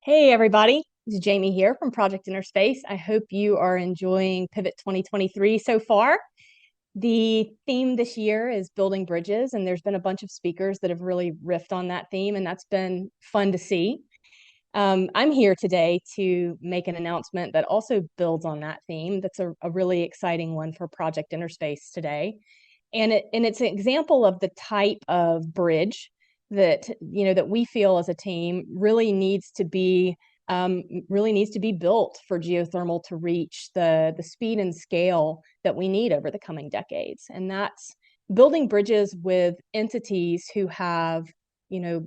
Hey everybody, this is Jamie here from Project InnerSpace. I hope you are enjoying Pivot 2023 so far. The theme this year is building bridges, and there's been a bunch of speakers that have really riffed on that theme, and that's been fun to see. I'm here today to make an announcement that also builds on that theme. That's a really exciting one for Project InnerSpace today. And it's an example of the type of bridge that that we feel as a team really needs to be built for geothermal to reach the speed and scale that we need over the coming decades. And that's building bridges with entities who have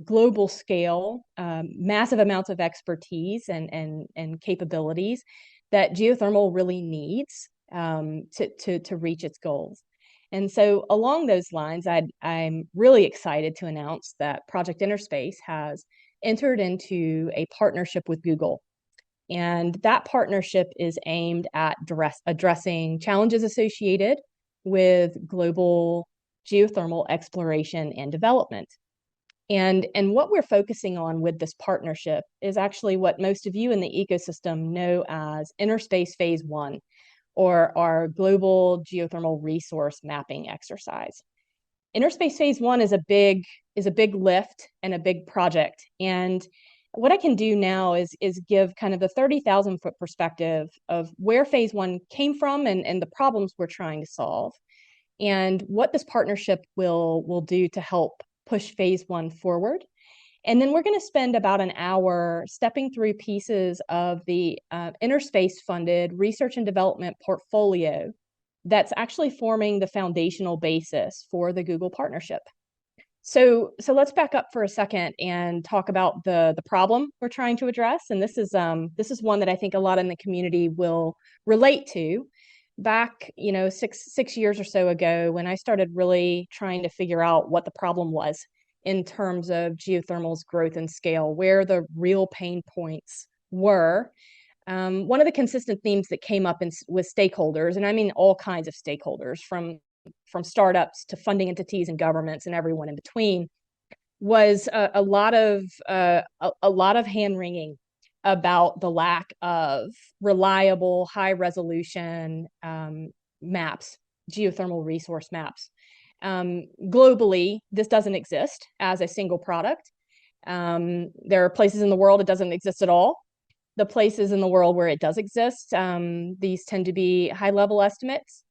global scale, massive amounts of expertise and capabilities that geothermal really needs to reach its goals. And so along those lines, I'm really excited to announce that Project InnerSpace has entered into a partnership with Google. And that partnership is aimed at addressing challenges associated with global geothermal exploration and development. And what we're focusing on with this partnership is actually what most of you in the ecosystem know as InnerSpace Phase 1, or our global geothermal resource mapping exercise. InnerSpace Phase 1 is a big lift and a big project. And what I can do now is give kind of the 30,000 foot perspective of where Phase 1 came from and the problems we're trying to solve, and what this partnership will do to help push Phase 1 forward. And then we're going to spend about an hour stepping through pieces of the InnerSpace funded research and development portfolio that's actually forming the foundational basis for the Google partnership. So let's back up for a second and talk about the problem we're trying to address. And this is one that I think a lot in the community will relate to. Back, six years or so ago, when I started really trying to figure out what the problem was in terms of geothermal's growth and scale, where the real pain points were. One of the consistent themes that came up with stakeholders, and I mean all kinds of stakeholders, from startups to funding entities and governments and everyone in between, was a lot of hand wringing about the lack of reliable, high resolution maps, geothermal resource maps. Globally, this doesn't exist as a single product. There are places in the world it doesn't exist at all. The places in the world where it does exist, these tend to be high-level estimates,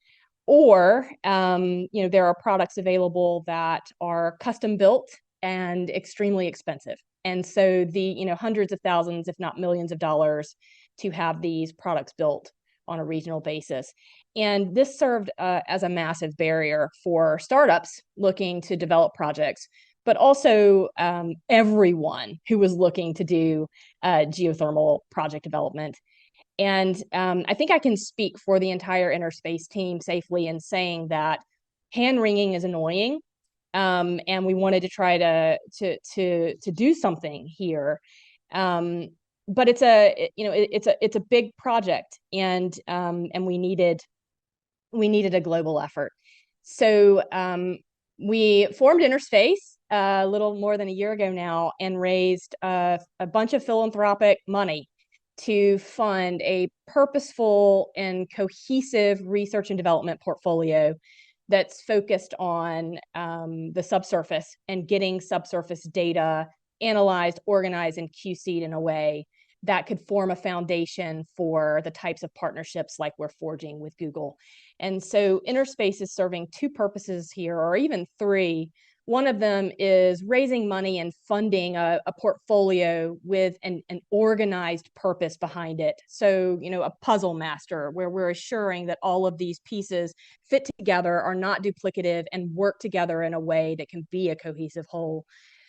or there are products available that are custom built and extremely expensive. And so the hundreds of thousands, if not millions of dollars to have these products built on a regional basis. And this served as a massive barrier for startups looking to develop projects, but also everyone who was looking to do geothermal project development. And I think I can speak for the entire InnerSpace team safely in saying that hand-wringing is annoying, and we wanted to try to do something here. But it's a big project, and we needed a global effort. So we formed InnerSpace a little more than a year ago now, and raised a bunch of philanthropic money to fund a purposeful and cohesive research and development portfolio that's focused on the subsurface and getting subsurface data analyzed, organized, and QC'd in a way that could form a foundation for the types of partnerships like we're forging with Google. And so InnerSpace is serving two purposes here, or even three. One of them is raising money and funding a portfolio with an organized purpose behind it. So, a puzzle master where we're assuring that all of these pieces fit together, are not duplicative, and work together in a way that can be a cohesive whole.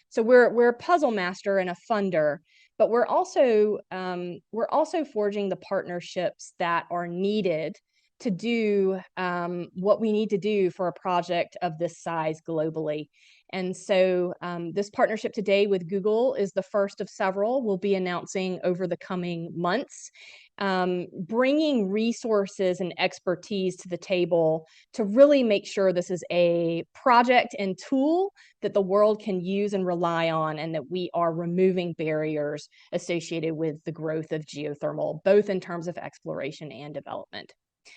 So we're a puzzle master and a funder, but we're also forging the partnerships that are needed to do what we need to do for a project of this size globally. And so this partnership today with Google is the first of several we'll be announcing over the coming months, bringing resources and expertise to the table to really make sure this is a project and tool that the world can use and rely on, and that we are removing barriers associated with the growth of geothermal, both in terms of exploration and development.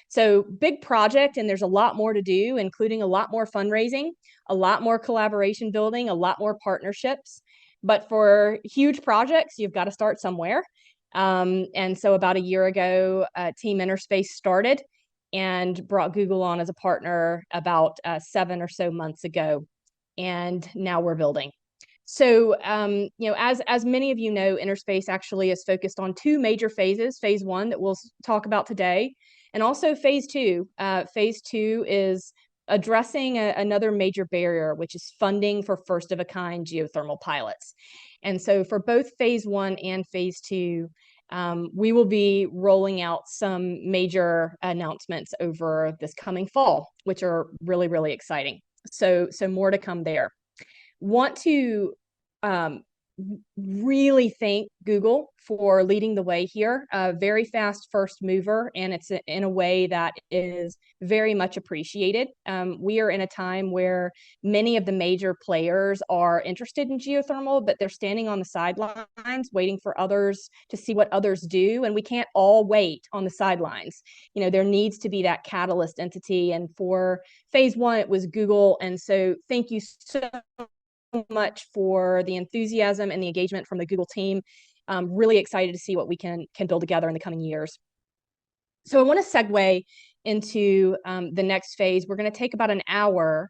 So big project, and there's a lot more to do, including a lot more fundraising, a lot more collaboration building, a lot more partnerships. But for huge projects, you've got to start somewhere. And so about a year ago, Team InnerSpace started and brought Google on as a partner about 7 or so months ago. And now we're building. So, as many of you know, InnerSpace actually is focused on two major phases. Phase 1 that we'll talk about today, and also Phase 2. Phase 2 is addressing another major barrier, which is funding for first-of-a-kind geothermal pilots. And so for both Phase 1 and Phase 2, we will be rolling out some major announcements over this coming fall, which are really, really exciting. So more to come there. Want to really thank Google for leading the way here. Very fast first mover, and it's in a way that is very much appreciated. We are in a time where many of the major players are interested in geothermal, but they're standing on the sidelines waiting for others to see what others do, and we can't all wait on the sidelines. There needs to be that catalyst entity, and for Phase 1, it was Google, and so thank you so much for the enthusiasm and the engagement from the Google team. Really excited to see what we can build together in the coming years. So I want to segue into the next phase. We're going to take about an hour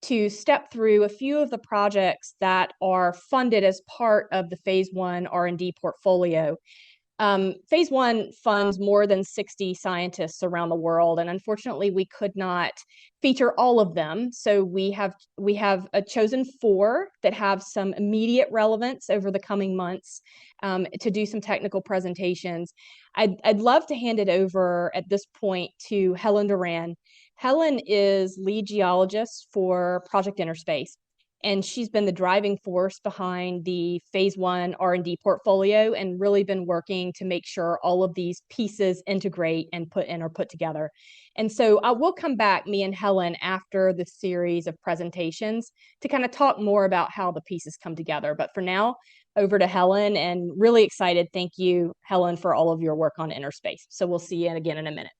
to step through a few of the projects that are funded as part of the Phase 1 R&D portfolio. Phase 1 funds more than 60 scientists around the world, and unfortunately, we could not feature all of them. So we have chosen 4 that have some immediate relevance over the coming months to do some technical presentations. I'd love to hand it over at this point to Helen Doran. Helen is lead geologist for Project InnerSpace, and she's been the driving force behind the Phase 1 R&D portfolio and really been working to make sure all of these pieces integrate and are put together. And so we'll come back, me and Helen, after the series of presentations to kind of talk more about how the pieces come together. But for now, over to Helen, and really excited. Thank you, Helen, for all of your work on InnerSpace. So we'll see you again in a minute.